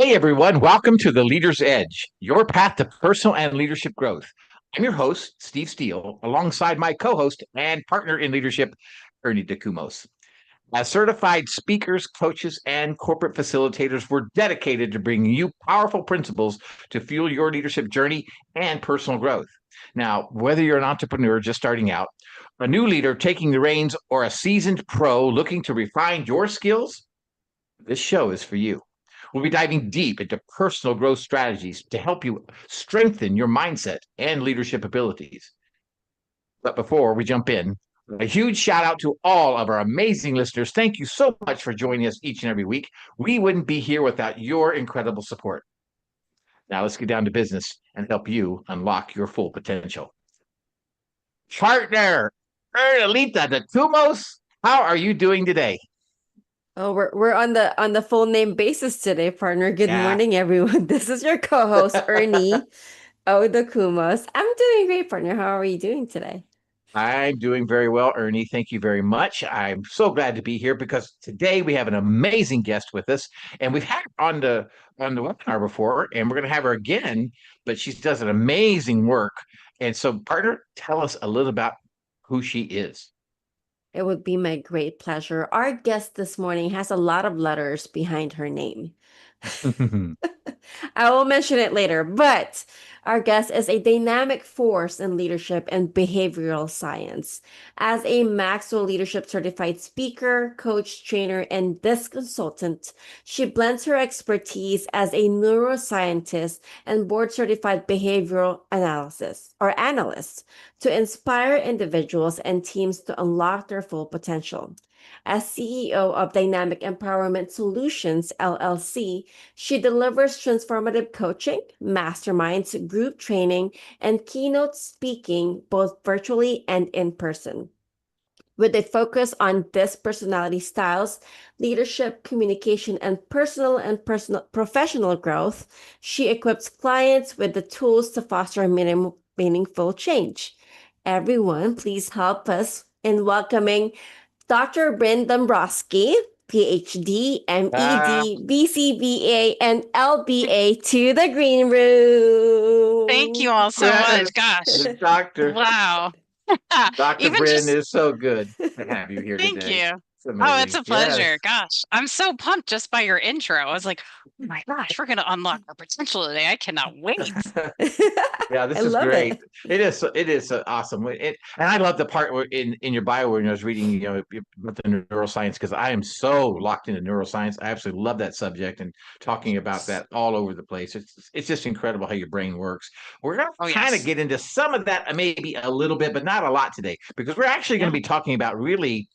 Hey everyone, welcome to The Leader's Edge, your path to personal and leadership growth. I'm your host, Steve Steele, alongside my co-host and partner in leadership, Ernie DeCumos. As certified speakers, coaches, and corporate facilitators, we're dedicated to bringing you powerful principles to fuel your leadership journey and personal growth. Now, whether you're an entrepreneur just starting out, a new leader taking the reins, or a seasoned pro looking to refine your skills, this show is for you. We'll be diving deep into personal growth strategies to help you strengthen your mindset and leadership abilities. But before we jump in, a huge shout out to all of our amazing listeners. Thank you so much for joining us each and every week. We wouldn't be here without your incredible support. Now let's get down to business and help you unlock your full potential. Partner, Ernalita de Tumos, how are you doing today? Oh, we're on the full name basis today, partner. Good Yeah. morning, everyone. This is your co-host, Ernie Kumos. I'm doing great, partner. How are you doing today? I'm doing very well, Ernie. Thank you very much. I'm so glad to be here because today we have an amazing guest with us, and we've had her on the webinar before, and we're going to have her again. But she does an amazing work. And so, partner, tell us a little about who she is. It would be my great pleasure. Our guest this morning has a lot of letters behind her name. I will mention it later, but our guest is a dynamic force in leadership and behavioral science. As a Maxwell Leadership Certified speaker, coach, trainer, and desk consultant, she blends her expertise as a neuroscientist and board certified behavioral analysis or analyst to inspire individuals and teams to unlock their full potential. As CEO of Dynamic Empowerment Solutions, LLC, she delivers transformative coaching, masterminds, group training, and keynote speaking both virtually and in person. With a focus on this personality styles, leadership, communication, and personal professional growth, she equips clients with the tools to foster meaningful change. Everyone, please help us in welcoming Dr. Brynn Dombroski, PhD, Ah, MED, BCBA, and LBA to the green Thank room. you all so much. Gosh. Doctor Wow. Dr. Even Bryn just is so good to have you here thank today. you. It's Oh, it's amazing. a pleasure. Yes. Gosh, I'm so pumped just by your intro. I was like, oh my gosh, we're going to unlock our potential today. I cannot wait. Yeah, I this is love great. it. It is awesome. And I love the part where in your bio when I was reading, about the neuroscience because I am so locked into neuroscience. I absolutely love that subject and talking about that all over the place. It's just incredible how your brain works. We're going Oh, to kind of yes. get into some of that, maybe a little bit, but not a lot today, because we're actually going Yeah. to be talking about really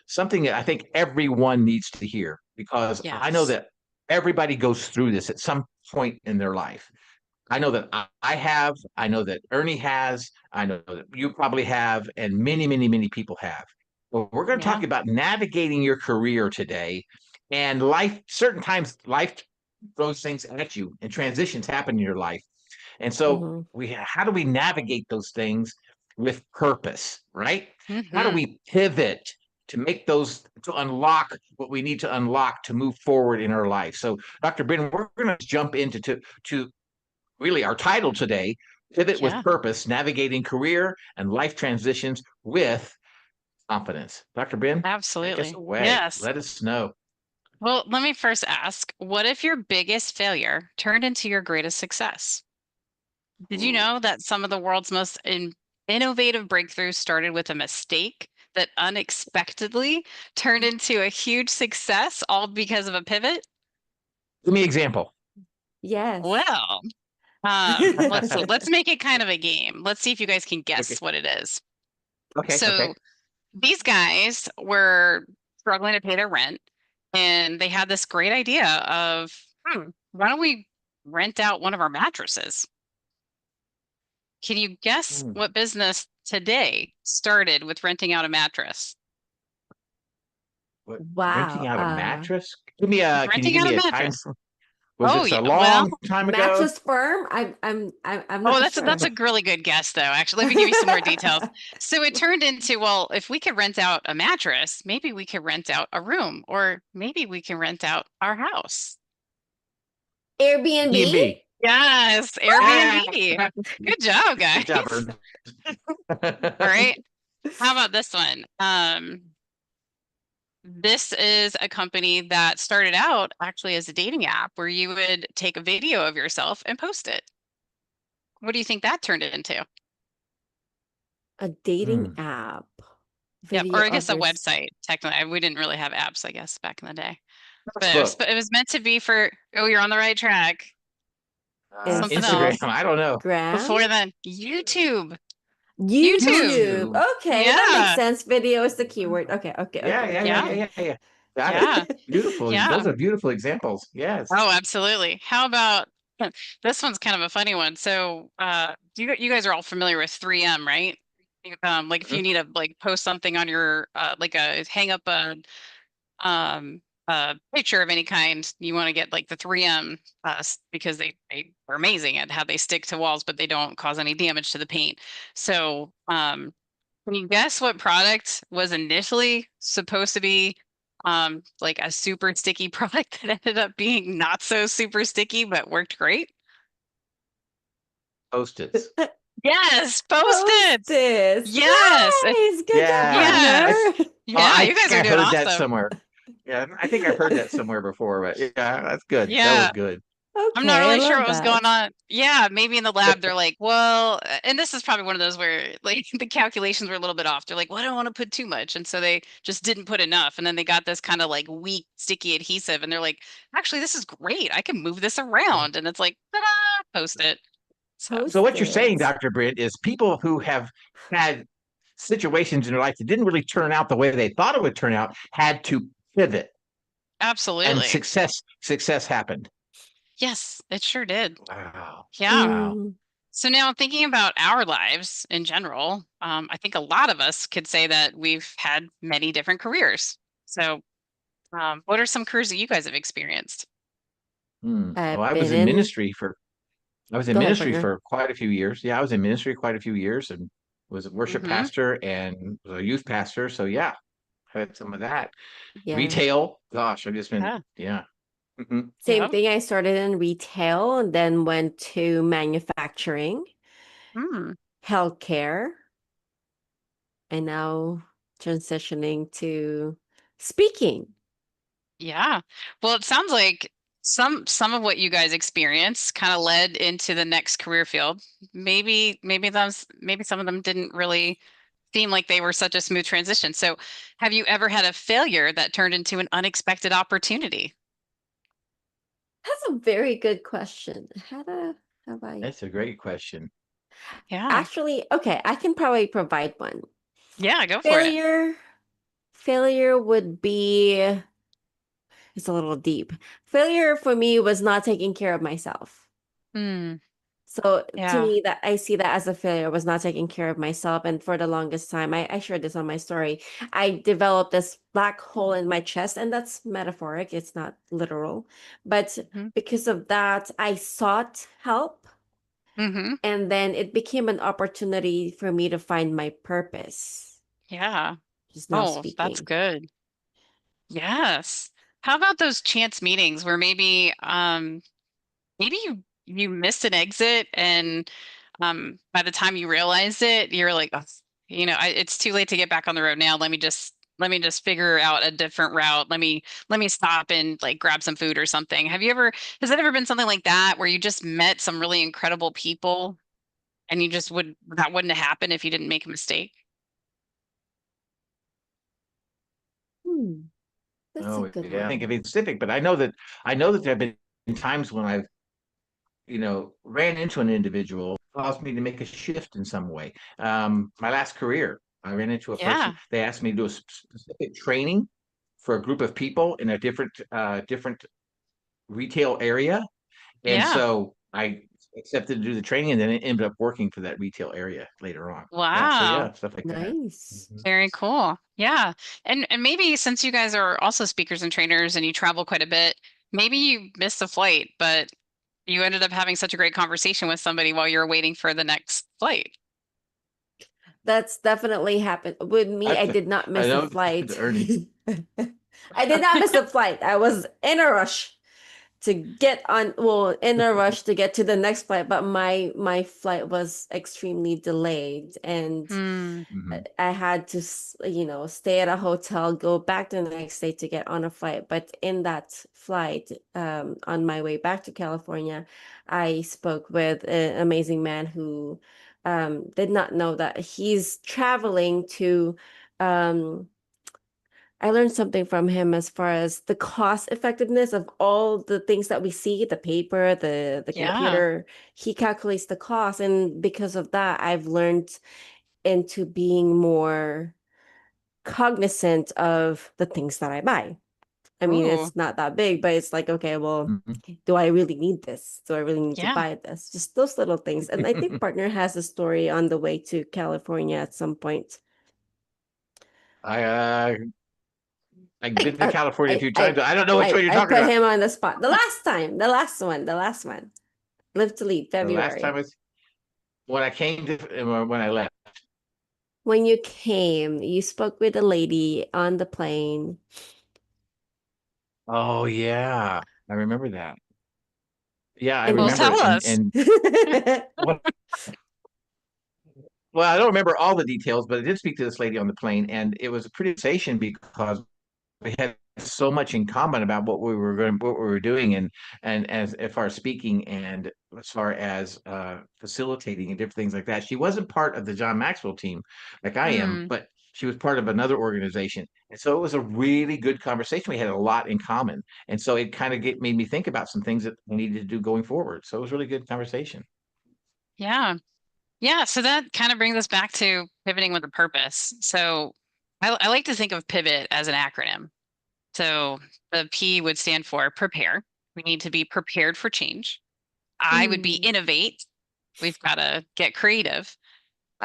something that I think everyone needs to hear because I know Yes. that everybody goes through this at some point in their life. I know that I have, I know that Ernie has, I know that you probably have, and many, many, many people have. Well, we're going to talk Yeah. about navigating your career today and life. Certain times life throws things at you and transitions happen in your life. And so Mhm. how do we navigate those things with purpose, right? How do Hmm. we pivot to make those, to unlock what we need to unlock to move forward in our life? So, Dr. Bryn, we're going to jump into to really our title today, Pivot with Yeah. Purpose, Navigating Career and Life Transitions with Confidence. Dr. Bryn, take us Absolutely. away. Yes. Let us know. Well, let me first ask, what if your biggest failure turned into your greatest success? Did you Ooh. know that some of the world's most innovative breakthroughs started with a mistake that unexpectedly turned into a huge success, all because of a pivot? Give me an example. Yes. Well, let's see. Let's make it kind of a game. Let's see if you guys can Okay. guess what it is. Okay. Okay. So these guys were struggling to pay their rent, and they had this great idea of, why don't we rent out one of our mattresses? Can you guess Hmm. what business today started with renting out a mattress? What, renting Wow. out a mattress? Give me a. Can you Renting give out me a a time? mattress. Was Oh this yeah. a Well, long time ago? Mattress firm? I'm oh, not that's sure. a really good guess though. Actually, let me give you some more details. So it turned into, well, if we could rent out a mattress, maybe we could rent out a room, or maybe we can rent out our house. Airbnb? B&B. Yes, Airbnb. Good job, guys. Good job, Ern. All right. How about this one? This is a company that started out actually as a dating app where you would take a video of yourself and post it. What do you think that turned it into? A dating app. Yep, Video or I guess a of yours. website. Technically, we didn't really have apps, I guess, back in the day. But Facebook. it was meant to be for, oh, you're on the right track. Something Instagram. else. I don't know. Before then, YouTube. YouTube. Okay, that makes Yeah. sense. Video is the keyword. Okay. Yeah. Got Yeah. it. Beautiful. Yeah. Those are beautiful examples. Yes. Oh, absolutely. How about this one's kind of a funny one. So, you guys are all familiar with 3M, right? Like if you need to like post something on your like hang up a picture of any kind, you want to get like the 3M because they are amazing at how they stick to walls, but they don't cause any damage to the paint. So, can you guess what product was initially supposed to be like a super sticky product that ended up being not so super sticky but worked great? Post-its. Yes, Post-its. Post-its. Yes. Nice. Good job, Yes. partner. Yeah, you guys are doing heard that awesome. somewhere. Yeah, I think I've heard that somewhere before, but yeah, that's good. That Yeah. was good. I'm not Okay, I really sure love what was that. going on. Yeah, maybe in the lab they're like, well, and this is probably one of those where like the calculations were a little bit off. They're like, well, I don't want to put too much. And so they just didn't put enough. And then they got this kind of like weak, sticky adhesive. And they're like, actually, this is great. I can move this around. And it's like, ta-da, post it. So what you're saying, Post-its. Dr. Britt, is people who have had situations in their life that didn't really turn out the way they thought it would turn out had to pivot, and Absolutely. success happened. Yes, it sure did. Wow. Yeah. Wow. Mm. So now thinking about our lives in general, I think a lot of us could say that we've had many different careers. So what are some careers that you guys have experienced? Well, I've I was been in in. ministry for Go ahead, partner. quite a few years. Yeah, I was in ministry quite a few years and was a worship Mhm. pastor and was a youth pastor. So yeah, had some of that. Yeah. Retail, gosh, I've just been Yeah. Mhm. Same Yep. thing. I started in retail and then went to manufacturing, Mm, healthcare, and now transitioning to speaking. yeah. Well, it sounds like some of what you guys experienced kind of led into the next career field. Maybe some of them didn't really seem like they were such a smooth transition. So, have you ever had a failure that turned into an unexpected opportunity? That's a very good question. Have I That's a great question. Yeah. actually? Okay, I can probably provide one. Yeah, go for it. Failure would be, it's a little deep. Failure for me was not taking care of myself. Hmm. So to Yeah. me, that I see that as a failure, was not taking care of myself. And for the longest time, I shared this on my story. I developed this black hole in my chest, and that's metaphoric, it's not literal. But Mhm. because of that, I sought help. Mhm. And then it became an opportunity for me to find my purpose. Yeah. Just now Oh, that's speaking. good. Yes. How about those chance meetings where maybe you missed an exit and by the time you realized it, you're like, oh, it's too late to get back on the road now. Let me just figure out a different route. Let me stop and like grab some food or something. Has it ever been something like that where you just met some really incredible people and that wouldn't have happened if you didn't make a mistake? Hmm, that's a Oh good yeah, I think one. of it specific, but I know that there have been times when I've ran into an individual caused me to make a shift in some way. My last career, I ran into a person. Yeah. They asked me to do a specific training for a group of people in a different retail area, and Yeah. so I accepted to do the training, and then it ended up working for that retail area later on. Yeah, so Wow. yeah, stuff like that. Nice. Mhm. Very cool. Yeah. And maybe since you guys are also speakers and trainers and you travel quite a bit, maybe you missed a flight, but you ended up having such a great conversation with somebody while you were waiting for the next flight. That's definitely happened with me. I did not I miss a know flight. Ernie. I did not miss a flight. I was in a rush get on, well, in a rush to get to the next flight, but my flight was extremely delayed, and Mm. I had to, stay at a hotel, go back the next day to get on a flight. But in that flight, on my way back to California, I spoke with an amazing man who did not know that he's traveling to I learned something from him as far as the cost effectiveness of all the things that we see, the paper, the Yeah. computer. He calculates the cost, and because of that, I've learned into being more cognizant of the things that I buy. I mean, Ooh. it's not that big, but it's like, okay, well, Mhm. do I really need this? Do I really need to Yeah. buy this? Just those little things. And I think partner has a story on the way to California at some point. I I've been to I California a few times. I I don't know which one you're I talking put about. him on the spot. The last one. Live to Lead, The last time February. was when I came to when I left. When you came, you spoke with a lady on the plane. Oh yeah, I remember that. Yeah, I And Well, remember tell it. us. What, well, I don't remember all the details, but I did speak to this lady on the plane, and it was a pretty sensation because we had so much in common about what we were doing, and as far as speaking and as far as facilitating and different things like that. She wasn't part of the John Maxwell team like I am, Mm. but she was part of another organization, and so it was a really good conversation. We had a lot in common, and so it kind of made me think about some things that we needed to do going forward. So it was a really good conversation. Yeah. Yeah. So that kind of brings us back to pivoting with a purpose. So I like to think of pivot as an acronym. So the P would stand for prepare. We need to be prepared for change. I would be Mm. innovate. We've got to get creative.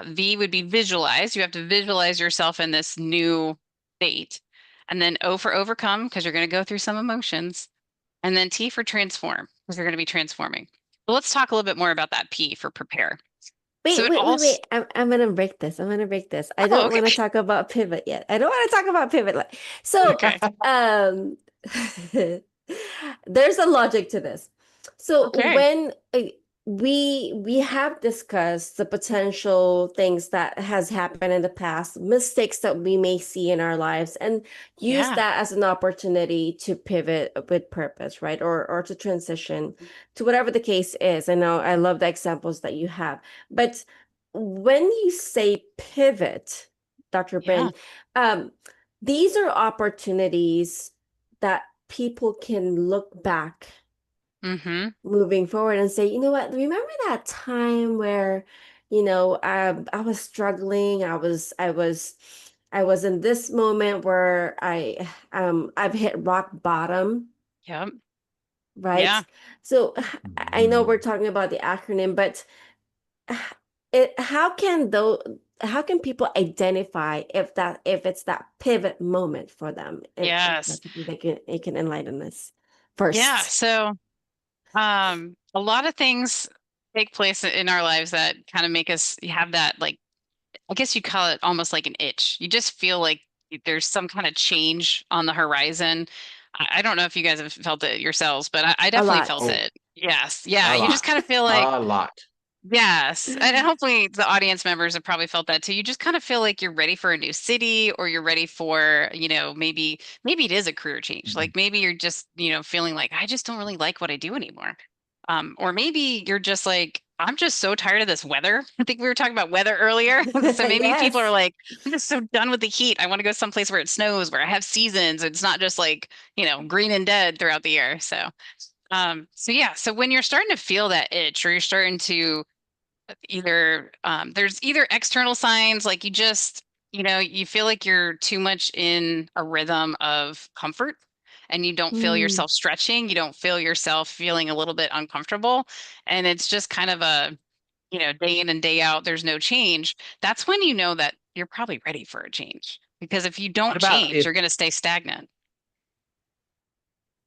V would be visualize. You have to visualize yourself in this new state. And then O for overcome, because you're going to go through some emotions. And then T for transform, because you're going to be transforming. Well, let's talk a little bit more about that P for prepare. So it all. Wait. I'm gonna break this. I'm gonna break this. I Oh, don't okay. want to talk about pivot yet. I don't want to talk about pivot. So, Okay. um, there's a logic to this. So Okay. when we have discussed the potential things that has happened in the past, mistakes that we may see in our lives, and use Yeah. that as an opportunity to pivot with purpose, right? Or to transition to whatever the case is. I know I love the examples that you have, but when you say pivot, Dr. Yeah. Brynn, um, these are opportunities that people can look back Mm-hmm. moving forward and say, you know what, remember that time where, I was struggling, I was in this moment where I've hit rock bottom, Yep. right? Yeah. So I know we're Mhm. talking about the acronym, but it how can people identify if it's that pivot moment for them? And Yes. possibly they can enlighten us Yeah. first. So a lot of things take place in our lives that kind of make us have that, like, I guess you call it almost like an itch. You just feel like there's some kind of change on the horizon. I don't know if you guys have felt it yourselves, but I A definitely felt lot. Oh, it. Yes. Yeah. a You just lot, kind of feel like, a lot. yes. And hopefully the audience members have probably felt that too. You just kind of feel like you're ready for a new city, or you're ready for, maybe it is a career change. Mhm. Like maybe you're just, feeling like I just don't really like what I do anymore. Or maybe you're just like, I'm just so tired of this weather. I think we were talking about weather earlier. So maybe people are Yes. like, I'm just so done with the heat. I want to go someplace where it snows, where I have seasons. It's not just like, green and dead throughout the year. So yeah. So when you're starting to feel that itch, or you're starting to either, there's either external signs, like you feel like you're too much in a rhythm of comfort, and you don't feel Mm. yourself stretching, you don't feel yourself feeling a little bit uncomfortable, and it's just kind of a, day in and day out, there's no change. That's when you know that you're probably ready for a change, because if you What don't about change, if you're going to stay stagnant.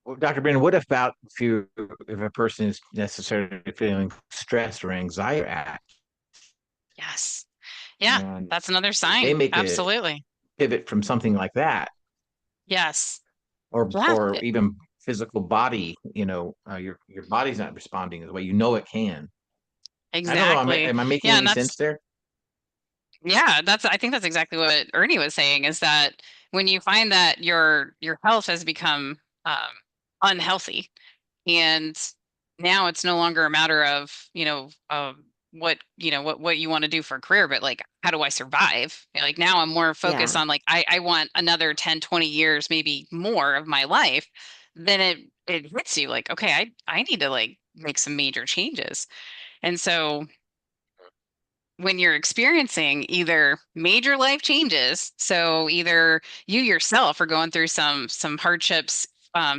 Well, Dr. Brandon, what about if a person is necessarily feeling stress or anxiety Yes. Yeah, and that's another they sign. make a Absolutely. pivot from something like that, Yes. or Yeah. or even physical body, your body's not responding the way you know it can. I don't know. Exactly. Am I making Yeah, and any sense there? I think that's exactly what Ernie was saying, is that when you find that your health has become unhealthy, and now it's no longer a matter of, what you want to do for a career, but like, how do I survive? Like, now I'm more focused Yeah. on, like, I want another 10, 20 years, maybe more of my life. Then it hits you like, okay, I need to like make some major changes. And so when you're experiencing either major life changes, so either you yourself are going through some hardships,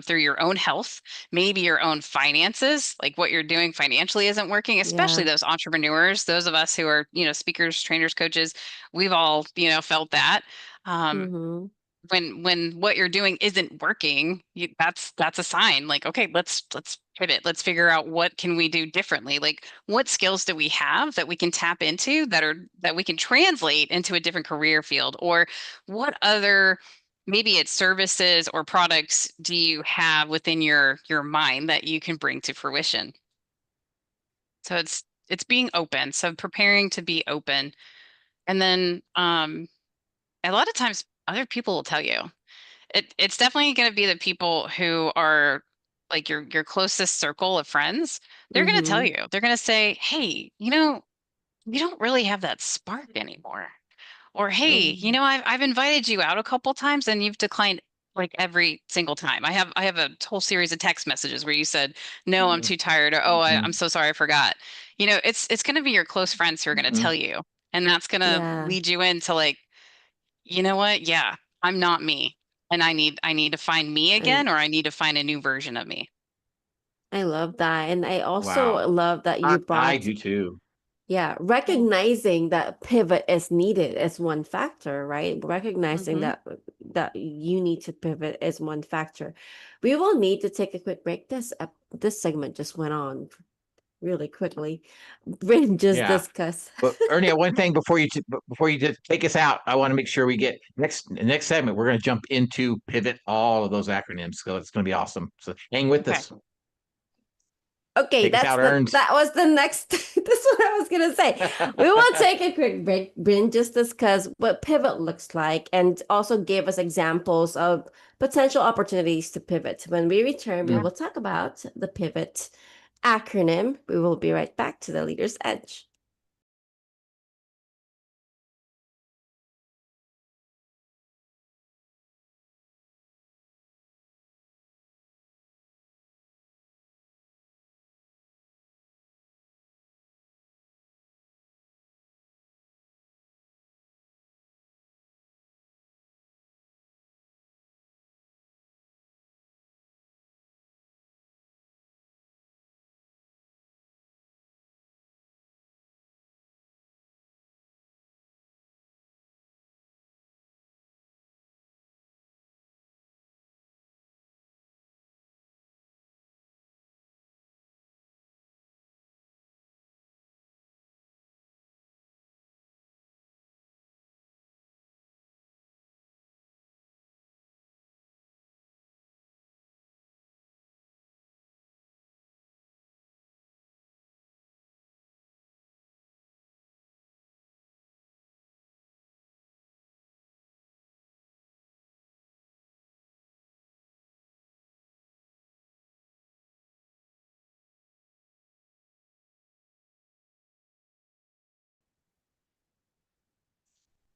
through your own health, maybe your own finances, like what you're doing financially isn't working, especially Yeah. those entrepreneurs, those of us who are, speakers, trainers, coaches, we've all, felt that. Um, Mm-hmm. when what you're doing isn't working, that's a sign, like, okay, let's pivot, let's figure out what can we do differently, like what skills do we have that we can tap into, that we can translate into a different career field, or what other, maybe it's services or products, do you have within your mind that you can bring to fruition. So it's being open, so preparing to be open. And then a lot of times other people will tell you, it's definitely going to be the people who are like your closest circle of friends. They're going to tell Mm-hmm. you. They're going to say, "Hey, you don't really have that spark anymore." Or, "Hey, Mm-hmm. I've invited you out a couple times and you've declined like every single time. I have a whole series of text messages where you said, 'No, I'm too tired,' or, 'Oh, I'm Mhm. so sorry, I forgot.'" It's going to be your close friends who are going to tell Mhm. you, and that's going to Yeah. lead you into like, you know what? Yeah, I'm not me. And I need to find me I again, or I need to find a new version of me. I love that. And I also Wow. love that you I brought, do too. yeah, Yeah. recognizing that pivot is needed is one factor, right? Recognizing Mm-hmm. that you need to pivot is one factor. We will need to take a quick break. This segment just went on really quickly. Bryn just Yeah. discussed. But Ernie, one thing before you just take us out, I want to make sure we get next segment. We're going to jump into pivot, all of those acronyms. So it's going to be awesome. So hang with Okay. us. Okay, Take us out, Ernst. that was the next. That's what I was gonna say. We will take a quick break, Bryn, just discuss what pivot looks like, and also give us examples of potential opportunities to pivot. When we return, we Mm. will talk about the pivot acronym. We will be right back to the Leader's Edge.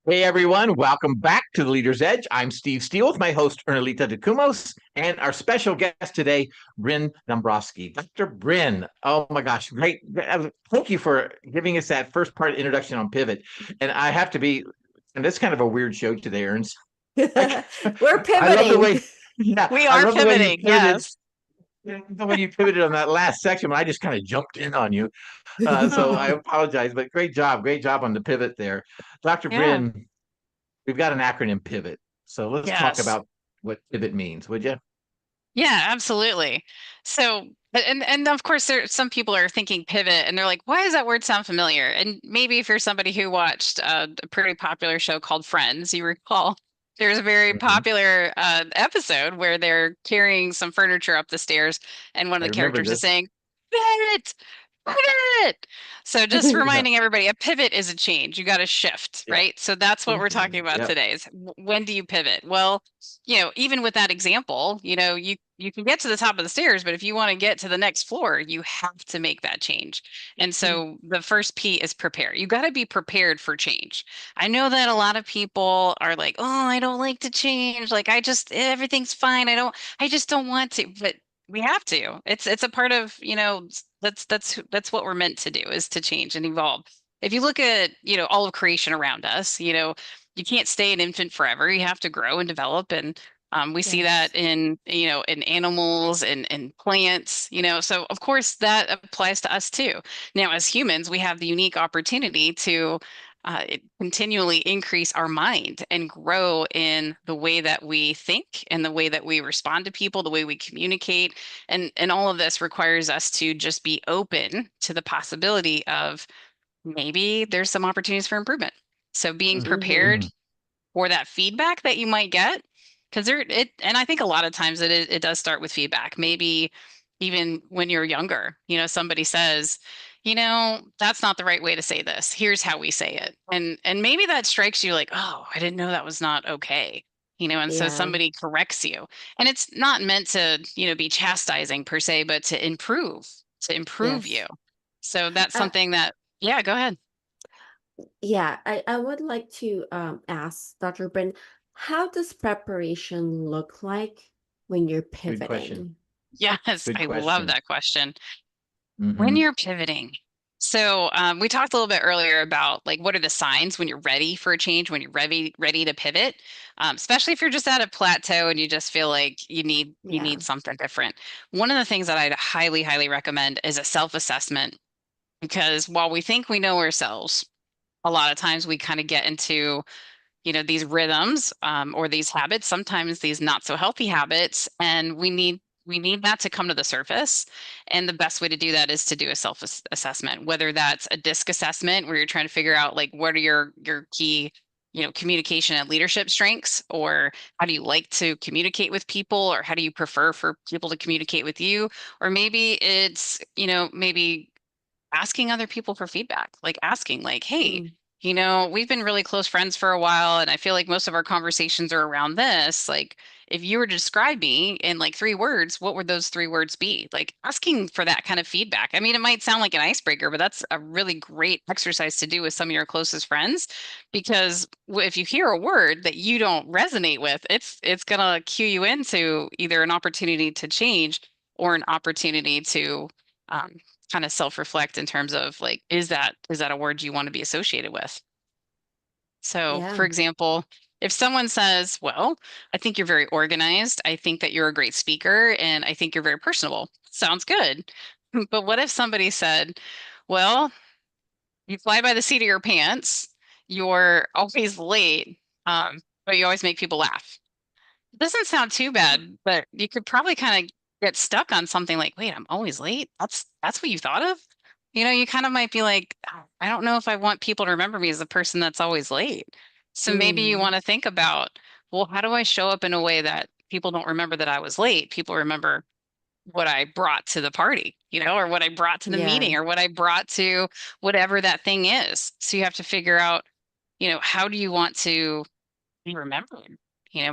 Hey everyone, welcome back to the Leader's Edge. I'm Steve Steele with my host Ernalita DeCumos and our special guest today, Brynn Dombroski. Dr. Brynn, oh my gosh, great. Thank you for giving us that first part introduction on pivot. And I have to be, and this is kind of a weird show today, Ernst. I, We're I love the pivoting. way, yeah, We I are love the way you pivoting, pivoted. yes. The way you pivoted on that last section, when I just kind of jumped in on you. So I apologize, but great job on the pivot there. Dr. Yeah. Brynn, we've got an acronym pivot. So let's talk Yes. about what pivot means, would you? Yeah, absolutely. So, and of course, some people are thinking pivot, and they're like, "Why does that word sound familiar?" And maybe if you're somebody who watched a pretty popular show called Friends, you recall There's a very Mhm. popular episode where they're carrying some furniture up the stairs, and one of I the remember characters is this. saying, "Pivot, pivot." So just Yeah. reminding everybody, a pivot is a change. You got to shift, Yeah. right? So that's what we're Mhm. talking about Yep. today is when do you pivot? Well, even with that example, you can get to the top of the stairs, but if you want to get to the next floor, you have to make that change. And so the first P is prepare. You got to be prepared for change. I know that a lot of people are like, "Oh, I don't like to change. Like everything's fine. I just don't want to." But we have to. It's a part of, that's what we're meant to do, is to change and evolve. If you look at, all of creation around us, you can't stay an infant forever. You have to grow and develop. And we see that Yes. in animals and plants, so of course that applies to us too. Now, as humans, we have the unique opportunity to continually increase our mind and grow in the way that we think and the way that we respond to people, the way we communicate. And all of this requires us to just be open to the possibility of maybe there's some opportunities for improvement. So being Mhm. prepared Mhm. for that feedback that you might get, because and I think a lot of times it does start with feedback. Maybe even when you're younger, somebody says, that's not the right way to say this. Here's how we say it. And maybe that strikes you like, oh, I didn't know that was not okay. And so Yeah. somebody corrects you. And it's not meant to, be chastising per se, but to improve Yes. you. So that's Uh, something that, yeah, go ahead. yeah, I would like to ask Dr. Bryn, how does preparation look like when you're Good question. pivoting? Yes, Good I love question. that question. When Hmm. you're pivoting. So we talked a little bit earlier about like what are the signs when you're ready for a change, when you're ready to pivot, especially if you're just at a plateau and you just feel like you need Yeah. something different. One of the things that I'd highly, highly recommend is a self-assessment, because while we think we know ourselves, a lot of times we kind of get into these rhythms, or these habits, sometimes these not so healthy habits, and we need that to come to the surface. And the best way to do that is to do a self assessment, whether that's a disc assessment where you're trying to figure out like what are your key communication and leadership strengths, or how do you like to communicate with people, or how do you prefer for people to communicate with you, or maybe it's maybe asking other people for feedback, like asking like, hey, Mm. we've been really close friends for a while, and I feel like most of our conversations are around this. Like, if you were to describe me in like 3 words, what would those 3 words be? Like asking for that kind of feedback. I mean, it might sound like an icebreaker, but that's a really great exercise to do with some of your closest friends, because if you hear a word that you don't resonate with, it's gonna cue you into either an opportunity to change or an opportunity to um, kind of self-reflect in terms of like, is that a word you want to be associated with? So, for Yeah. example, if someone says, well, I think you're very organized, I think that you're a great speaker, and I think you're very personable, sounds good. But what if somebody said, well, you fly by the seat of your pants, you're always late, but you always make people laugh? It doesn't sound too bad, but you could probably kind of get stuck on something like, wait, I'm always late. That's what you thought of? You kind of might be like, "Oh, I don't know if I want people to remember me as the person that's always late." So maybe you Mm. want to think about, well, how do I show up in a way that people don't remember that I was late? People remember what I brought to the party, or what I brought to the Yeah. meeting, or what I brought to whatever that thing is. So you have to figure out, how do you want to be remembered,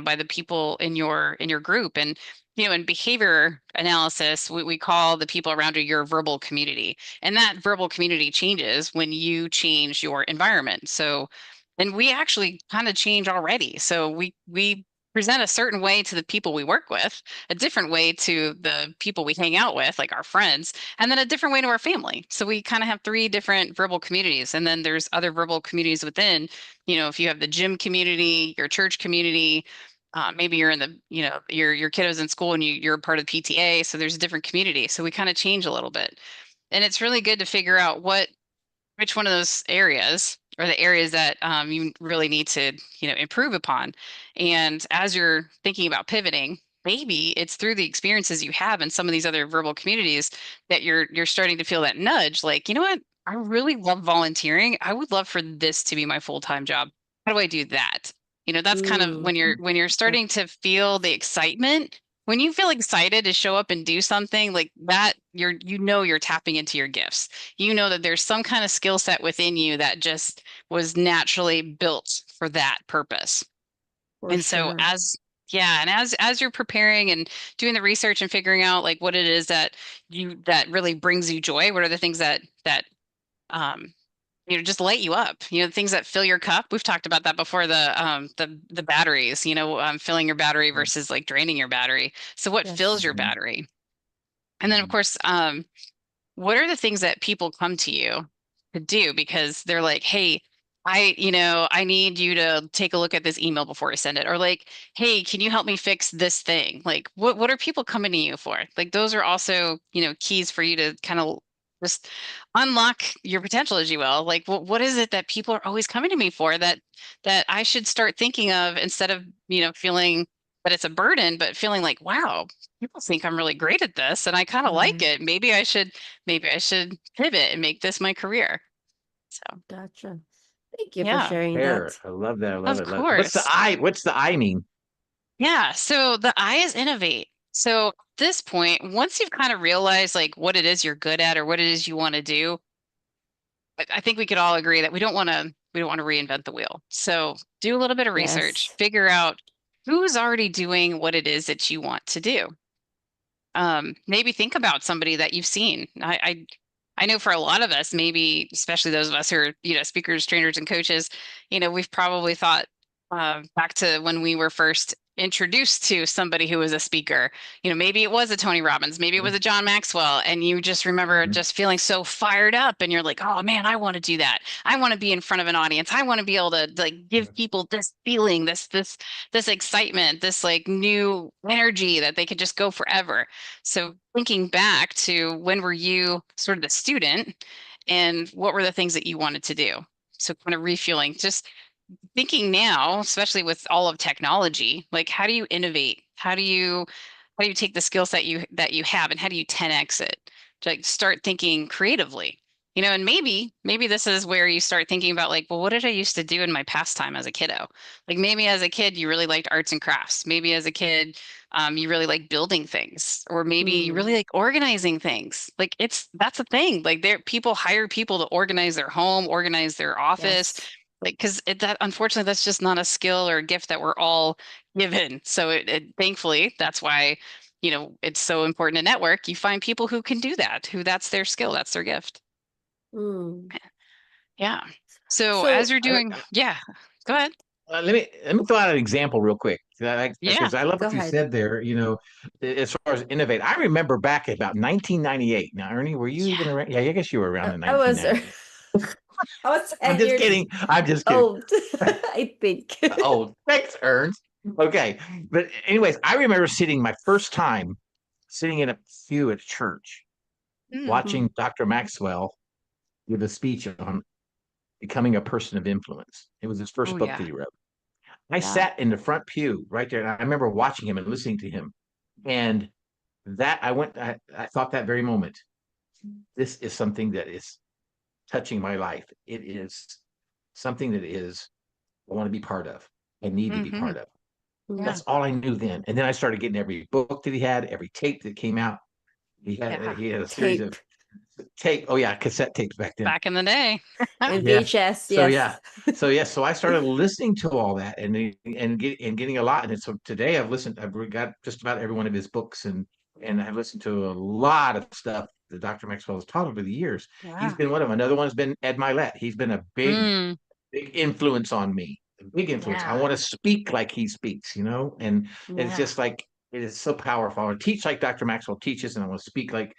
by the people in your group. And in behavior analysis, we call the people around you your verbal community, and that verbal community changes when you change your environment. So, and we actually kind of change already. So we present a certain way to the people we work with, a different way to the people we hang out with, like our friends, and then a different way to our family. So we kind of have 3 different verbal communities, and then there's other verbal communities within. If you have the gym community, your church community, maybe you're in the, your kiddos in school and you're a part of the PTA. So there's a different community. So we kind of change a little bit. And it's really good to figure out which one of those areas are the areas that you really need to, improve upon. And as you're thinking about pivoting, maybe it's through the experiences you have in some of these other verbal communities that you're starting to feel that nudge, like, you know what? I really love volunteering. I would love for this to be my full-time job. How do I do that? That's kind of when you're starting to feel the excitement. When you feel excited to show up and do something like that, you're tapping into your gifts. You know that there's some kind of skill set within you that just was naturally built for that purpose. For And so sure. as you're preparing and doing the research and figuring out like what it is that really brings you joy, what are the things that um just light you up, things that fill your cup. We've talked about that before, the batteries, filling your battery versus like draining your battery. So what fills your battery? And then of course, what are the things that people come to you to do because they're like, hey, I need you to take a look at this email before I send it, or like, hey, can you help me fix this thing? Like, what are people coming to you for? Like, those are also, keys for you to kind of just unlock your potential, as you will. Like, what is it that people are always coming to me for that I should start thinking of instead of, feeling that it's a burden, but feeling like, wow, people think I'm really great at this and I kind of like it. Maybe I should pivot and make this my career. So Gotcha. Thank you for sharing that. I love that. I love it. Of course. What's the I mean? Yeah. So the I is innovate. So at this point, once you've kind of realized like what it is you're good at or what it is you want to do, I think we could all agree that we don't want to reinvent the wheel. So do a little bit of research, figure out who's already doing what it is that you want to do. Maybe think about somebody that you've seen. I know for a lot of us, maybe especially those of us who are, speakers, trainers, and coaches, we've probably thought back to when we were first introduced to somebody who was a speaker. Maybe it was a Tony Robbins, maybe it was a John Maxwell, and you just remember just feeling so fired up, and you're like, oh man, I want to do that. I want to be in front of an audience. I want to be able to like give people this feeling, this excitement, this like new energy that they could just go forever. So thinking back to when were you sort of the student and what were the things that you wanted to do? So kind of refueling, just thinking now, especially with all of technology, like how do you innovate? How do you take the skill set that you have and how do you 10x it? To like start thinking creatively. And maybe this is where you start thinking about like, well, what did I used to do in my pastime as a kiddo? Like maybe as a kid, you really liked arts and crafts. Maybe as a kid, you really like building things, or maybe you really like organizing things. Like that's a thing. Like people hire people to organize their home, organize their office. Like, because that unfortunately, that's just not a skill or a gift that we're all given. So thankfully, that's why, it's so important to network. You find people who can do that, who that's their skill, that's their gift. Yeah. So as you're doing, go ahead. Let me throw out an example real quick. Because I love what you said there. As far as innovate, I remember back about 1998. Now, Ernie, were you even around? Yeah, I guess you were around in 1998. I'm just kidding. I'm just kidding. Old, I think. Oh, thanks, Ernst. Okay, but anyways, I remember my first time sitting in a pew at church, watching Dr. Maxwell give a speech on becoming a person of influence. It was his first book that he wrote. I sat in the front pew right there, and I remember watching him and listening to him. And I thought that very moment, this is something that is touching my life. It is something that I want to be part of. I need to be part of. That's all I knew then. And then I started getting every book that he had, every tape that came out. He had a series of tape. Oh yeah, cassette tapes back then. Back in the day. And VHS. So I started listening to all that and getting a lot. And so today I've got just about every one of his books and I've listened to a lot of stuff that Dr. Maxwell has taught over the years. He's been one of them. Another one has been Ed Milet. He's been a big influence on me. A big influence. I want to speak like he speaks, and it's just like it is so powerful. I want to teach like Dr. Maxwell teaches, and I want to speak like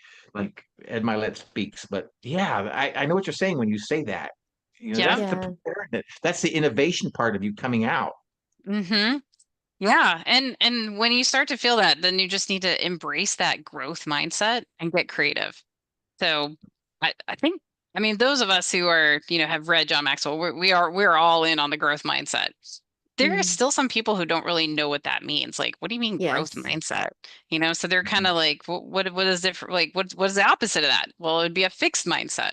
Ed Milet speaks. But I know what you're saying when you say that. That's the innovation part of you coming out. Yeah. And when you start to feel that, then you just need to embrace that growth mindset and get creative. So I think, those of us who are, have read John Maxwell, we're all in on the growth mindset. There are still some people who don't really know what that means. Like, what do you mean growth mindset? So they're kind of like, what is it for, like, what is the opposite of that? Well, it would be a fixed mindset.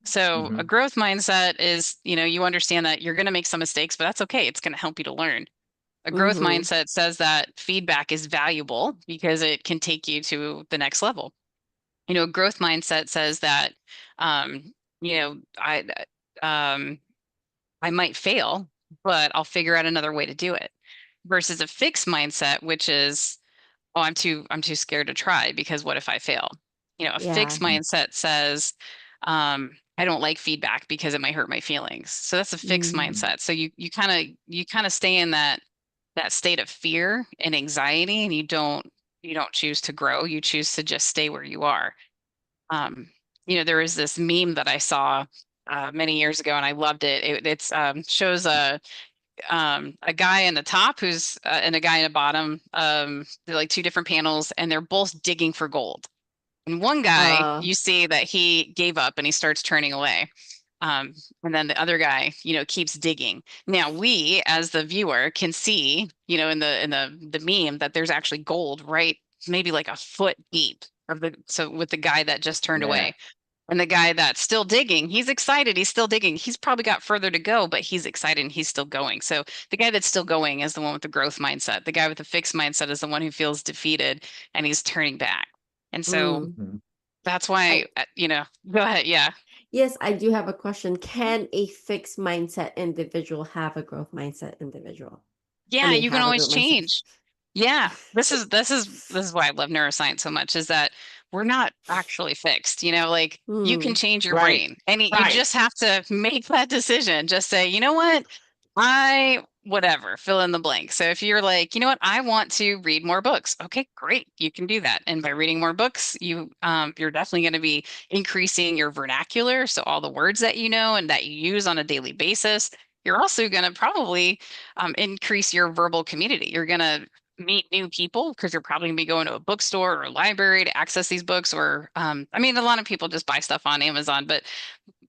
So a growth mindset is, you understand that you're going to make some mistakes, but that's okay. It's going to help you to learn. A growth mindset says that feedback is valuable because it can take you to the next level. A growth mindset says that, um, you know, I, um, I might fail, but I'll figure out another way to do it. Versus a fixed mindset, which is, oh, I'm too scared to try because what if I fail? A Yeah. fixed mindset says, I don't like feedback because it might hurt my feelings. So that's a fixed mindset. So you kind of stay in that state of fear and anxiety, and you don't choose to grow. You choose to just stay where you are. There is this meme that I saw many years ago, and I loved it. It's shows a guy in the top who's and a guy in the bottom. They're like two different panels, and they're both digging for gold. And one guy, Uh, you see that he gave up and he starts turning away. And then the other guy, keeps digging. Now we, as the viewer, can see, in the meme that there's actually gold right, maybe like a foot deep so with the guy that just turned Yeah. away. And the guy that's still digging, he's excited. He's still digging. He's probably got further to go, but he's excited and he's still going. So the guy that's still going is the one with the growth mindset. The guy with the fixed mindset is the one who feels defeated and he's turning back. And so mm. that's why, I go ahead. Yeah. yes, I do have a question. Can a fixed mindset individual have a growth mindset individual? I Yeah, mean, you can have a always growth mindset. change. Yeah, this is why I love neuroscience so much, is that we're not actually fixed. Like you can Hmm. change your Right. brain, and you Right. just have to make that decision. Just say, you know what, whatever, fill in the blank. So if you're like, you know what, I want to read more books. Okay, great, you can do that. And by reading more books, you're definitely going to be increasing your vernacular, so all the words that you know and that you use on a daily basis. You're also going to probably increase your verbal community. You're going to meet new people because you're probably going to be going to a bookstore or a library to access these books. Or, a lot of people just buy stuff on Amazon. But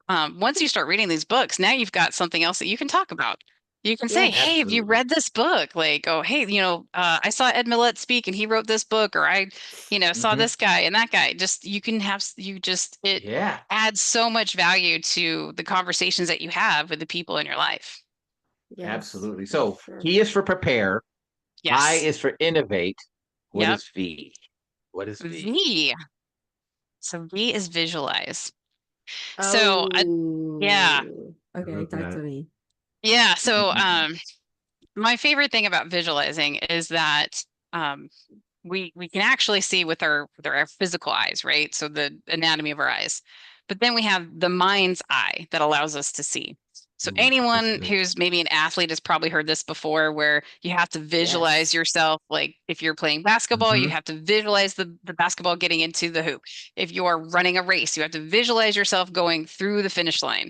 once you start reading these books, now you've got something else that you can talk about. You can say, Yes. hey, have you Absolutely. read this book? Like, oh, hey, I saw Ed Millett speak and he wrote this book, or I, saw Mhm. this guy and that guy. Just, it Yeah. adds so much value to the conversations that you have with the people in your life. Yes, Absolutely. for So sure. P is for prepare. I Yes. is for innovate. What Yep. is V? What is V? V. So V is visualize. So yeah, Oh, okay, Love talk to that. me. yeah. So my favorite thing about visualizing is that um, we can actually see with our physical eyes, right? So the anatomy of our eyes, but then we have the mind's eye that allows us to see. So Ooh, that's anyone good. who's maybe an athlete has probably heard this before, where you have to visualize Yes. yourself. Like if you're playing basketball, you Hmm. have to visualize the basketball getting into the hoop. If you are running a race, you have to visualize yourself going through the finish line.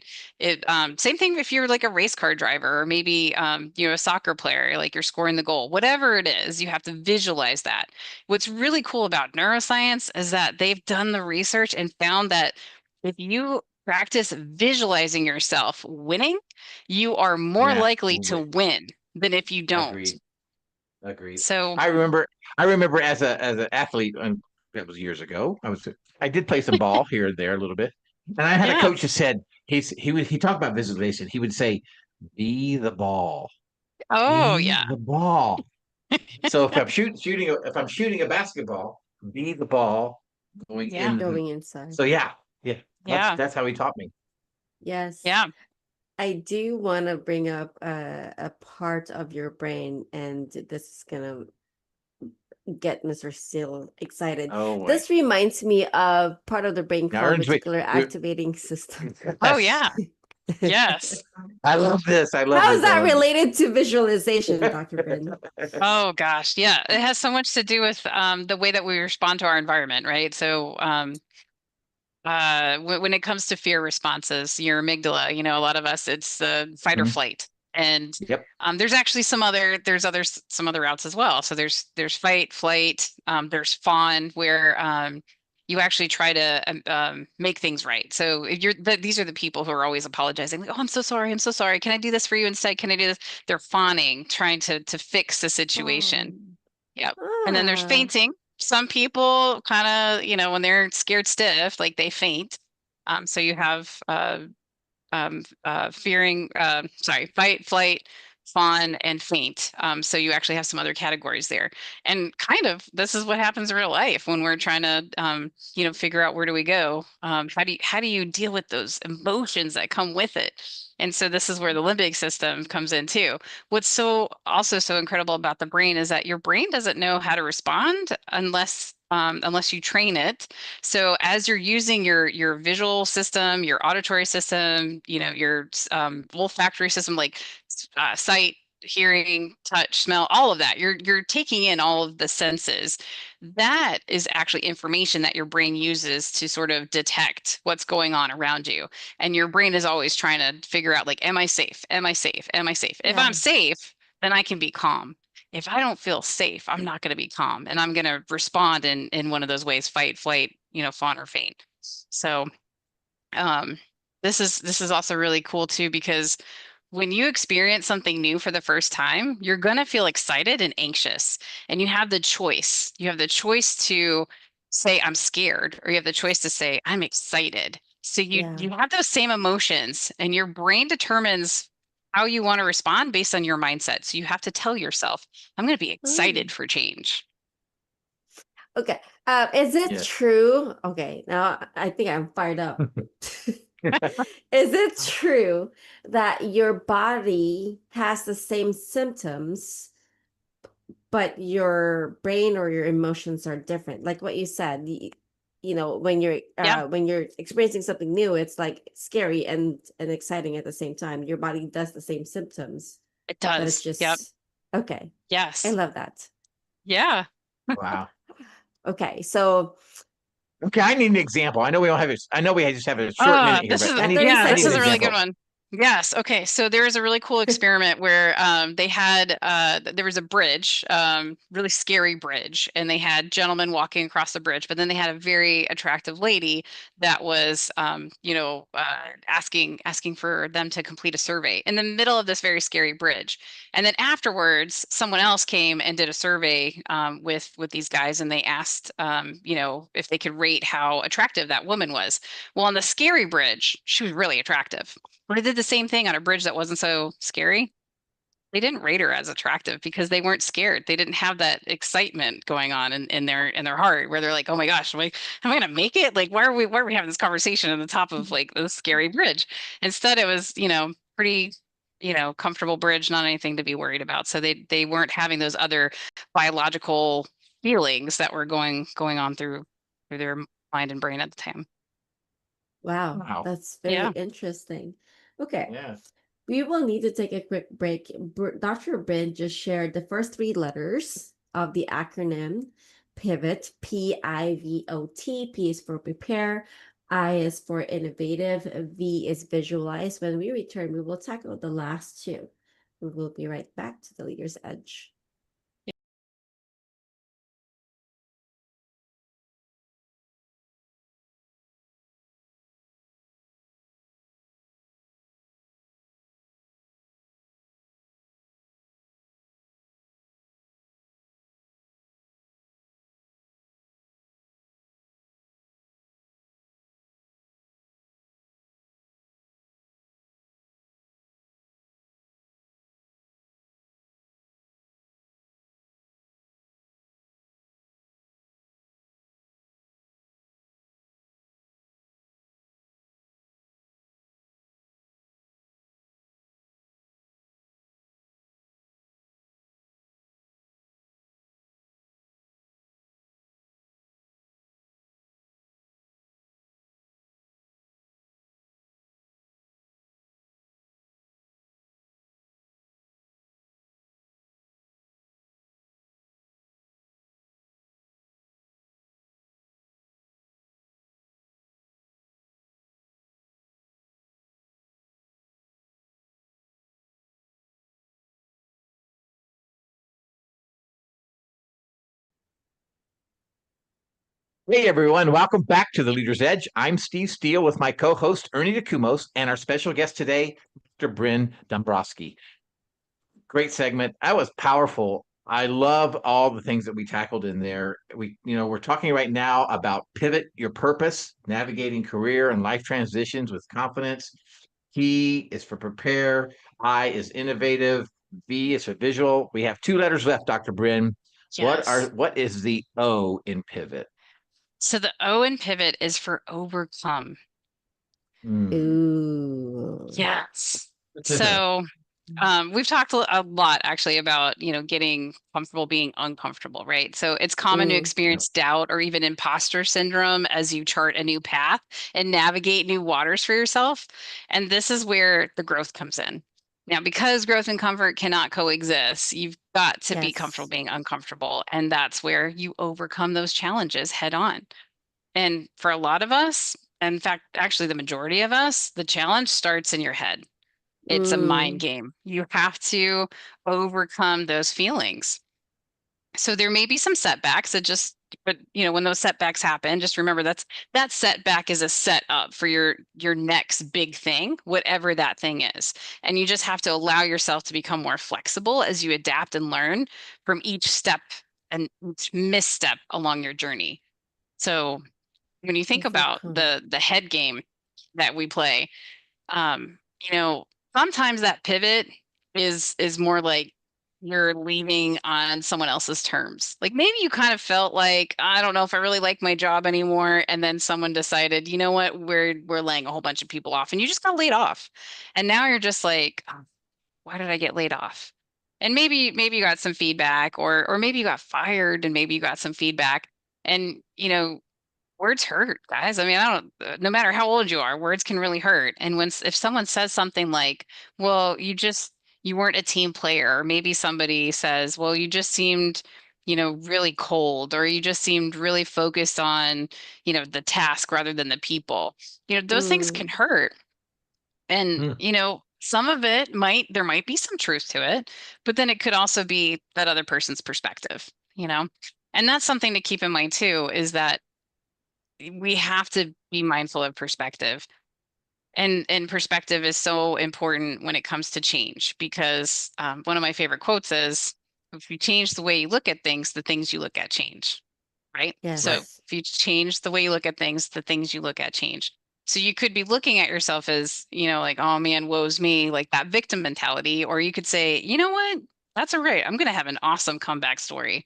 Same thing if you're like a race car driver, or maybe a soccer player, like you're scoring the goal. Whatever it is, you have to visualize that. What's really cool about neuroscience is that they've done the research and found that if you practice visualizing yourself winning, you are more Yeah. likely to Ooh, win than if you don't. agreed. Agreed. So, I remember as an athlete, and that was years ago. I did play some ball here and there a little bit. And I had a yeah. coach that said he talked about visualization. He would say, be the ball. Oh, Be yeah. the ball. So if I'm if I'm shooting a basketball, be the ball going Yeah. in the hoop. Going inside. So yeah, yeah. That's Yeah. that's how he taught me. Yes. Yeah. I do want to bring up a part of your brain, and this is gonna get Mr. Steele excited. Oh boy. This reminds me of part of the brain Now called Ernst, reticular activating system. Oh, yes. yeah. Yes. I love this. I love How this. is I that love this. related to visualization, Dr. Brynn? Oh gosh, yeah. It has so much to do with the way that we respond to our environment, right? So when it comes to fear responses, your amygdala, a lot of us, it's fight or Mhm. flight. And Yep. there's actually some other routes as well. So there's fight, flight, there's fawn, where you actually try to make things right. So if these are the people who are always apologizing, like, oh, I'm so sorry, I'm so sorry. Can I do this for you instead? Can I do this? They're fawning, trying to fix the situation. Oh. Yep. And then there's Ah. fainting. Some people kind of, when they're scared stiff, like they faint. So you have fight, flight, fawn, and faint. So you actually have some other categories there. And kind of this is what happens in real life when we're trying to figure out where do we go. How do you deal with those emotions that come with it? And so this is where the limbic system comes in too. What's also so incredible about the brain is that your brain doesn't know how to respond unless you train it. So as you're using your visual system, your auditory system, your olfactory system, like sight, hearing, touch, smell, all of that, you're taking in all of the senses. That is actually information that your brain uses to sort of detect what's going on around you. And your brain is always trying to figure out, like, am I safe? Am I safe? Am I safe? If I'm safe, then I can be calm. If I don't feel safe, I'm not going to be calm, and I'm going to respond in one of those ways: fight, flight, fawn, or faint. So this is also really cool too, because when you experience something new for the first time, you're going to feel excited and anxious, and you have the choice. You have the choice to say I'm scared, or you have the choice to say I'm excited. So you have those same emotions, and your brain determines how you want to respond based on your mindset. So you have to tell yourself, I'm going to be excited for change. Okay. Is it Yes. true? Okay, now I think I'm fired up. Is it true that your body has the same symptoms, but your brain or your emotions are different? Like what you said, when you're experiencing something new, it's like scary and exciting at the same time. Your body does the same symptoms, It but it's does. Yep. just okay. I Yes. love that. Yeah. Wow. Okay, so Okay, I need an example. I know we don't have it. I know we just have a short minute here, This but is I need, 30 I this need an is a seconds. really good example. one. Yes. Okay. So there was a really cool experiment where they had there was a bridge, really scary bridge, and they had gentlemen walking across the bridge, but then they had a very attractive lady that was asking for them to complete a survey in the middle of this very scary bridge. And then afterwards, someone else came and did a survey with these guys, and they asked if they could rate how attractive that woman was. Well, on the scary bridge, she was really attractive. But they did the same thing on a bridge that wasn't so scary. They didn't rate her as attractive because they weren't scared. They didn't have that excitement going on in their heart, where they're like, "Oh my gosh, am I gonna make it? Like, why are we having this conversation on the top of like this scary bridge?" Instead, it was pretty comfortable bridge, not anything to be worried about. So they weren't having those other biological feelings that were going on through their mind and brain at the time. Wow, Wow. that's very Yeah. interesting. Okay, Yeah. we will need to take a quick break. Dr. Brynn just shared the first three letters of the acronym PIVOT, PIVOT. P is for prepare, I is for innovative, V is visualize. When we return, we will tackle the last two. We will be right back to the Leader's Edge. Hey everyone, welcome back to the Leader's Edge. I'm Steve Steele with my co-host Ernie DeCumos and our special guest today, Dr. Brynn Dombroski. Great segment. That was powerful. I love all the things that we tackled in there. We're talking right now about pivot your purpose, navigating career and life transitions with confidence. P is for prepare. I is innovative. V is for visual. We have 2 letters left, Dr. Brynn. Yes. What is the O in pivot? So the O in pivot is for overcome. Hmm. Ooh. Yes. So we've talked a lot actually about, getting comfortable being uncomfortable, right? So it's common to Mm, Yep. experience doubt or even imposter syndrome as you chart a new path and navigate new waters for yourself. And this is where the growth comes in. Now, because growth and comfort cannot coexist, you've got to be comfortable yes. being uncomfortable. And that's where you overcome those challenges head on. And for a lot of us, in fact, actually the majority of us, the challenge starts in your head. It's a mind Mm, game. You have to overcome those feelings. So there may be some setbacks that but when those setbacks happen, just remember that setback is a setup for your next big thing, whatever that thing is. And you just have to allow yourself to become more flexible as you adapt and learn from each step and each misstep along your journey. So when you think about overcome. the head game that we play, um, you know, sometimes that pivot is more like you're leaving on someone else's terms. Like maybe you kind of felt like, I don't know if I really like my job anymore. And then someone decided, you know what, we're laying a whole bunch of people off and you just got laid off. And now you're just like, "Oh, why did I get laid off?" And maybe you got some feedback, or maybe you got fired and maybe you got some feedback. And words hurt, guys. I mean, I don't, no matter how old you are, words can really hurt. And if someone says something like, well, you weren't a team player, or maybe somebody says, well, you just seemed, really cold, or you just seemed really focused on, the task rather than the people, those things can Mm, hurt. And, Hmm. some of there might be some truth to it, but then it could also be that other person's perspective, you know? And that's something to keep in mind too, is that we have to be mindful of perspective. And perspective is so important when it comes to change, because one of my favorite quotes is, if you change the way you look at things, the things you look at change, right? So Right. yes. if you change the way you look at things, the things you look at change. So you could be looking at yourself as, like, oh man, woe's me, like that victim mentality. Or you could say, you know what? That's all right. I'm going to have an awesome comeback story.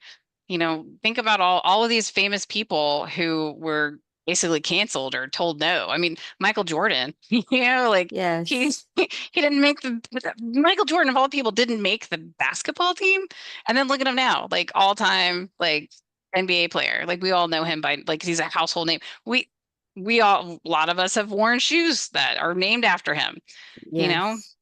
Think about all of these famous people who were basically canceled or told no. I mean, Michael Jordan, like he Yes. he didn't make Michael Jordan of all people didn't make the basketball team. And then look at him now, like all time, like NBA player. Like we all know him by, like, he's a household name. A lot of us have worn shoes that are named after him, you know? Yes.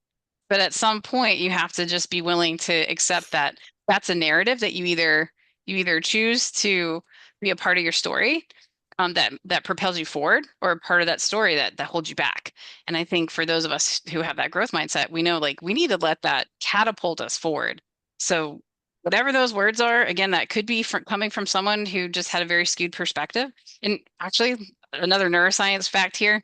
But at some point you have to just be willing to accept that that's a narrative that you either choose to be a part of your story, that propels you forward, or a part of that story that holds you back. And I think for those of us who have that growth mindset, we know, like, we need to let that catapult us forward. So whatever those words are, again, that could be coming from someone who just had a very skewed perspective. And actually, another neuroscience fact here,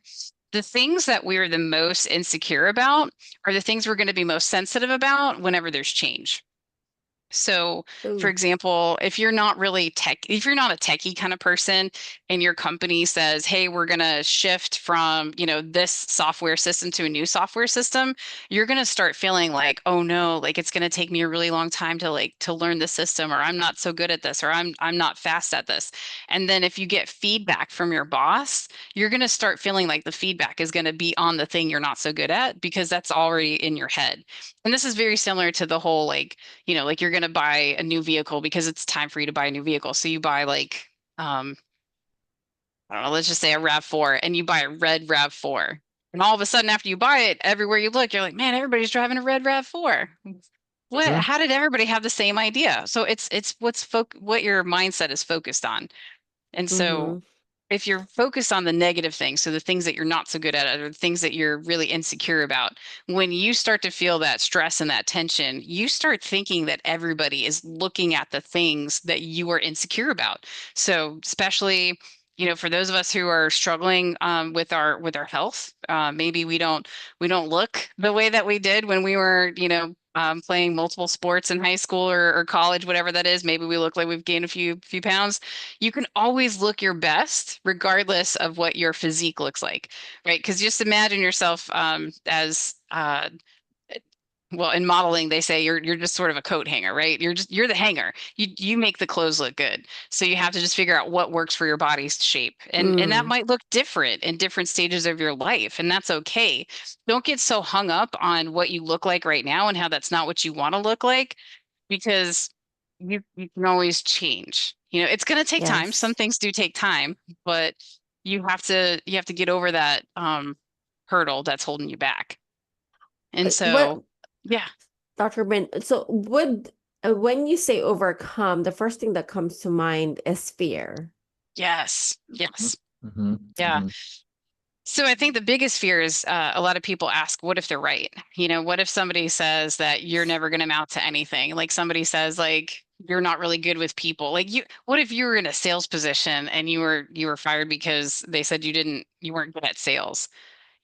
the things that we're the most insecure about are the things we're going to be most sensitive about whenever there's change. So, for Ooh. example, if you're not a techie kind of person, and your company says, "Hey, we're going to shift from, this software system to a new software system," you're going to start feeling like, "Oh no, like it's going to take me a really long time to learn the system, or I'm not so good at this, or I'm not fast at this." And then if you get feedback from your boss, you're going to start feeling like the feedback is going to be on the thing you're not so good at, because that's already in your head. And this is very similar to the whole, like, like you're going to buy a new vehicle because it's time for you to buy a new vehicle. So you buy, like, I don't know, let's just say a RAV4, and you buy a red RAV4. And all of a sudden, after you buy it, everywhere you look, you're like, man, everybody's driving a red RAV4. Mhm. How did everybody have the same idea? So it's what your mindset is focused on. And so Mm-hmm. if you're focused on the negative things, so the things that you're not so good at, or the things that you're really insecure about, when you start to feel that stress and that tension, you start thinking that everybody is looking at the things that you are insecure about. So especially, for those of us who are struggling, with our health, maybe we don't look the way that we did when we were, playing multiple sports in high school or college, whatever that is. Maybe we look like we've gained a few pounds. You can always look your best regardless of what your physique looks like, right? Because just imagine yourself as well, in modeling, they say you're just sort of a coat hanger, right? You're the hanger. You make the clothes look good. So you have to just figure out what works for your body's shape. And that might look different in different stages of your life, and that's okay. Don't get so hung up on what you look like right now and how that's not what you want to look like, because you can always change. It's going to take time. Some Yes. things do take time, but you have to get over that hurdle that's holding you back. And What, so, yeah. Dr. Brynn, so when you say overcome, the first thing that comes to mind is fear. Yes. Yes. Mm-hmm. Yeah. Mm-hmm. So I think the biggest fear is a lot of people ask, what if they're right? What if somebody says that you're never going to amount to anything? Like somebody says, like, you're not really good with people. Like what if you were in a sales position and you were fired because they said you weren't good at sales?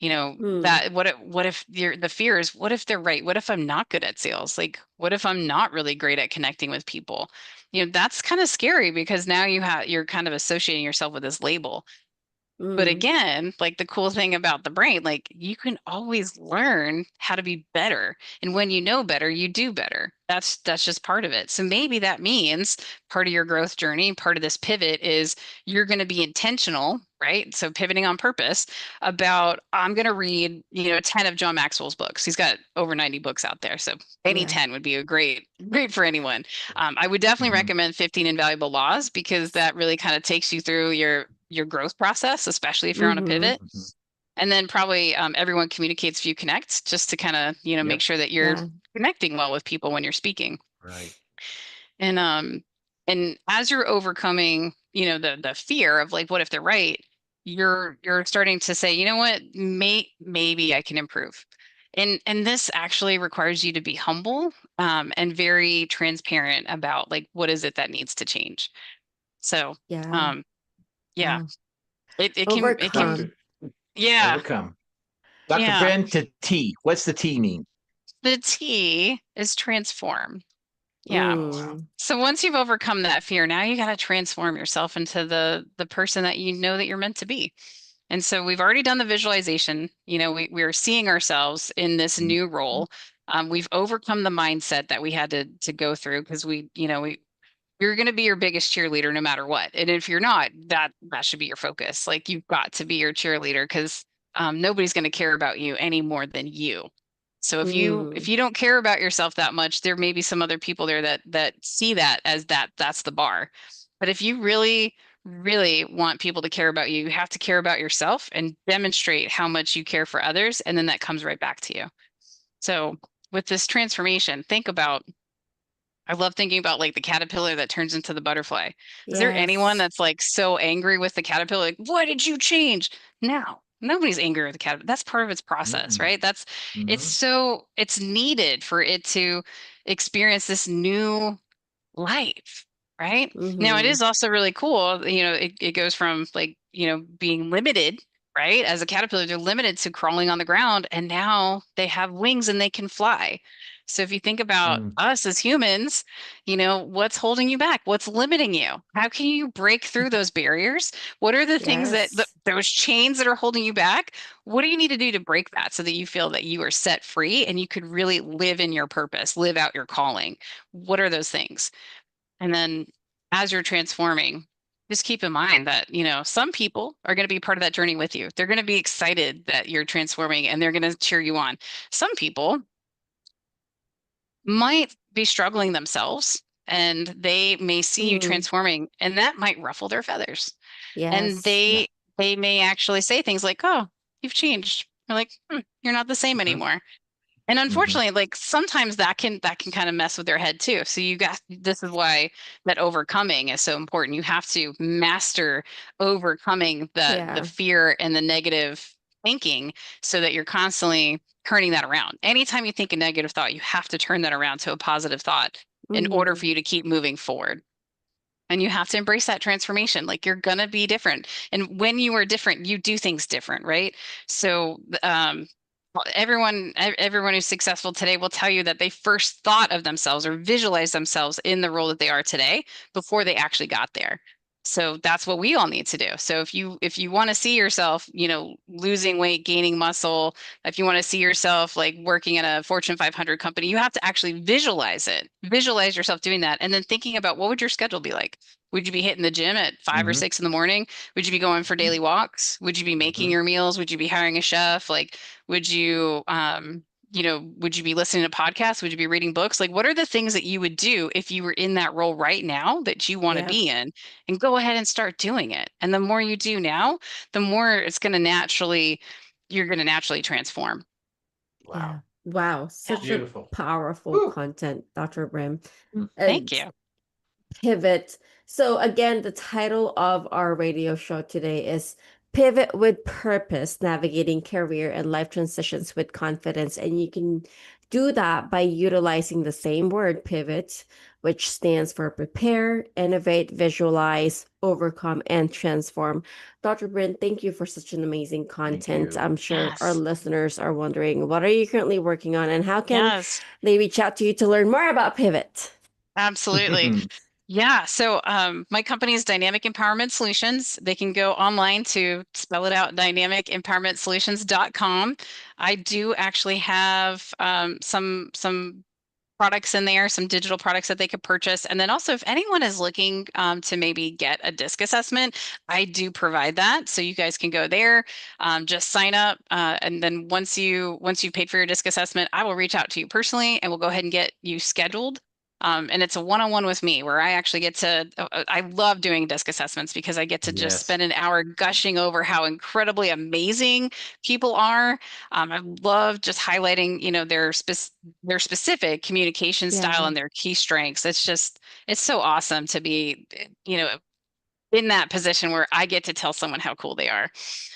Mm, That what if the fear is, what if they're right? What if I'm not good at sales? Like, what if I'm not really great at connecting with people? That's kind of scary, because now you're kind of associating yourself with this label. But mm, again, like, the cool thing about the brain, like, you can always learn how to be better. And when you know better, you do better. That's just part of it. So maybe that means part of your growth journey, part of this pivot is you're going to be intentional, right? So pivoting on purpose about, I'm going to read, 10 of John Maxwell's books. He's got over 90 books out there. So any yeah. 10 would be great for anyone. I would definitely Mm-hmm. recommend 15 Invaluable Laws, because that really kind of takes you through your growth process, especially if you're on a Mm-hmm. pivot. Mm-hmm. And then probably Everyone Communicates If You Connect, just to kind of, make Yep. sure that you're Yeah. connecting well with people when you're speaking. Right. And as you're overcoming, the fear of, like, what if they're right, you're starting to say, you know what, maybe I can improve. And this actually requires you to be humble, and very transparent about, like, what is it that needs to change. So Yeah. um yeah, Wow. it can, Dr. Overcome. yeah, Overcome. Dr. yeah. Brynn, to T. What's the T mean? The T is transform. Yeah. Wow. Mm, So once you've overcome that fear, now you got to transform yourself into the person that you know that you're meant to be. And so we've already done the visualization. We are seeing ourselves in this new Mhm. role. We've overcome the mindset that we had to go through, because you're going to be your biggest cheerleader no matter what. And if you're not, that should be your focus. Like, you've got to be your cheerleader, because nobody's going to care about you any more than you. So if mm, you don't care about yourself that much, there may be some other people there that see that as that's the bar. But if you really, really want people to care about you, you have to care about yourself and demonstrate how much you care for others, and then that comes right back to you. So with this transformation, I love thinking about, like, the caterpillar that turns into the butterfly. Is there anyone yes. that's, like, so angry with the caterpillar? Like, why did you change? No, nobody's angry with the caterpillar. That's part of its process, Mm-mm. right? Mhm. It's needed for it to experience this new life, right? Now, it Mm-hmm. is also really cool. It goes from, like, being limited, right? As a caterpillar, they're limited to crawling on the ground, and now they have wings and they can fly. So if you think about Mm. us as humans, what's holding you back? What's limiting you? How can you break through those barriers? What are the things Yes. those chains that are holding you back? What do you need to do to break that, so that you feel that you are set free and you could really live in your purpose, live out your calling? What are those things? And then, as you're transforming, just keep in mind that, some people are going to be part of that journey with you. They're going to be excited that you're transforming, and they're going to cheer you on. Some people might be struggling themselves, and they may see you Mm, transforming, and that might ruffle their feathers. And yes. Yeah. they may actually say things like, "Oh, you've changed." You're like, "You're not the same Mhm. anymore." And Mhm. unfortunately, like, sometimes that can kind of mess with their head too. So this is why that overcoming is so important. You have to master overcoming the Yeah. fear and the negative thinking, so that you're constantly turning that around. Anytime you think a negative thought, you have to turn that around to a positive thought in order Mm-hmm. for you to keep moving forward. And you have to embrace that transformation. Like, you're gonna be different. And when you are different, you do things different, right? So everyone who's successful today will tell you that they first thought of themselves or visualized themselves in the role that they are today before they actually got there. So that's what we all need to do. So if you want to see yourself, losing weight, gaining muscle, if you want to see yourself like working in a Fortune 500 company, you have to actually visualize it. Visualize yourself doing that, and then thinking about what would your schedule be like? Would you be hitting the gym at 5 or 6 in the morning? Would you be going for daily walks? Would you be making your meals? Would you be hiring a chef? Like, would you, would you be listening to podcasts? Would you be reading books? Like, what are the things that you would do if you were in that role right now that you want to Yeah. be in? And go ahead and start doing it. And the more you do now, the more you're going to naturally transform. Wow. Yeah. Wow. Such Beautiful. a powerful Woo. content, Dr. Brynn. Thank you. Pivot. So again, the title of our radio show today is Pivot with Purpose, Navigating Career and Life Transitions with Confidence. And you can do that by utilizing the same word, pivot, which stands for prepare, innovate, visualize, overcome, and transform. Dr. Brynn, thank you for such an amazing content. you. I'm sure our Yes. listeners are wondering, what are you currently working on and how can Yes, they reach out to you to learn more about Pivot? absolutely. Yeah. So my company is Dynamic Empowerment Solutions. They can go online to spell it out, dynamicempowermentsolutions.com. I do actually have some products in there, some digital products that they could purchase. And then also, if anyone is looking to maybe get a disc assessment, I do provide that. So you guys can go there, just sign up. And then once you've paid for your disc assessment, I will reach out to you personally and we'll go ahead and get you scheduled. And it's a one-on-one with me where I actually get to, I love doing disc assessments because I get to just spend an hour gushing over how incredibly amazing people are. I love just highlighting, their specific communication style Yeah. and their key strengths. It's so awesome to be, in that position where I get to tell someone how cool they are.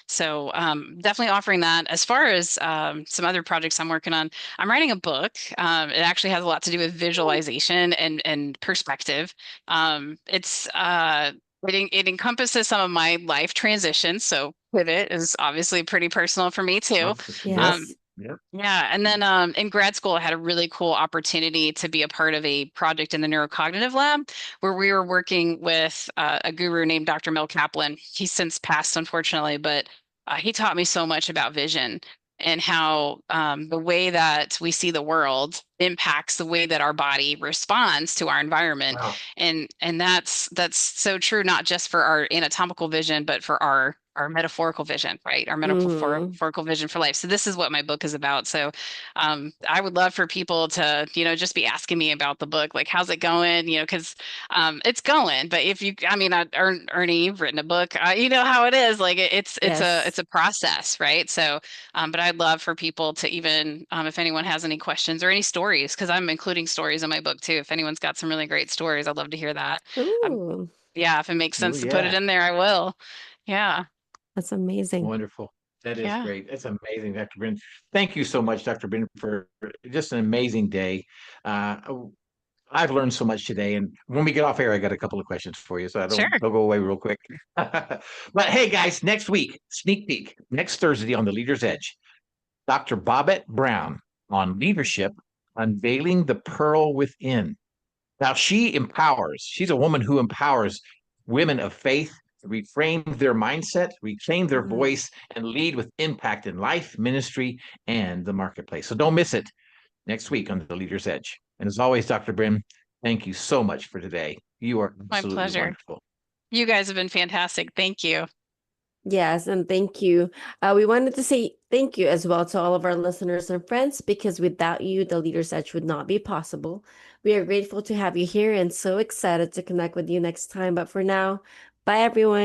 So definitely offering that. As far as some other projects I'm working on, I'm writing a book. It actually has a lot to do with visualization and perspective. It encompasses some of my life transitions. So pivot is obviously pretty personal for me too. Yes. Yeah, and then in grad school, I had a really cool opportunity to be a part of a project in the neurocognitive lab where we were working with a guru named Dr. Mel Kaplan. He's since passed, unfortunately, but he taught me so much about vision and how the way that we see the world impacts the way that our body responds to our environment. Wow. And that's so true, not just for our anatomical vision, but for our metaphorical vision, right? Our metaphorical vision for life. So this is what my book is about. So I would love for people to, just be asking me about the book, like, how's it going? Because it's going. But if you, Ernie, you've written a book, you know how it is. Like it's Yes. a process, right? So, but I'd love for people to even, if anyone has any questions or any stories, because I'm including stories in my book too. If anyone's got some really great stories, I'd love to hear that. Ooh, Yeah, if it makes Oh, sense to put it yeah. in there, I will. Yeah. that's amazing. Wonderful. That is Yeah. great. That's amazing, Dr. Brynn. Thank you so much, Dr. Brynn, for just an amazing day. I've learned so much today, and when we get off air, I got a couple of questions for you, so Sure. don't go away real quick. But hey, guys, next week, sneak peek, next Thursday on the Leader's Edge, Dr. Bobette Brown on leadership, unveiling the pearl within. Now, she's a woman who empowers women of faith to reframe their mindset, reclaim their voice, and lead with impact in life, ministry, and the marketplace. So don't miss it next week on The Leader's Edge. And as always, Dr. Brynn, thank you so much for today. You are My absolutely pleasure. wonderful. You guys have been fantastic. Thank you. Yes, and thank you. We wanted to say thank you as well to all of our listeners and friends because without you, the Leader's Edge would not be possible. We are grateful to have you here and so excited to connect with you next time. But for now, bye everyone.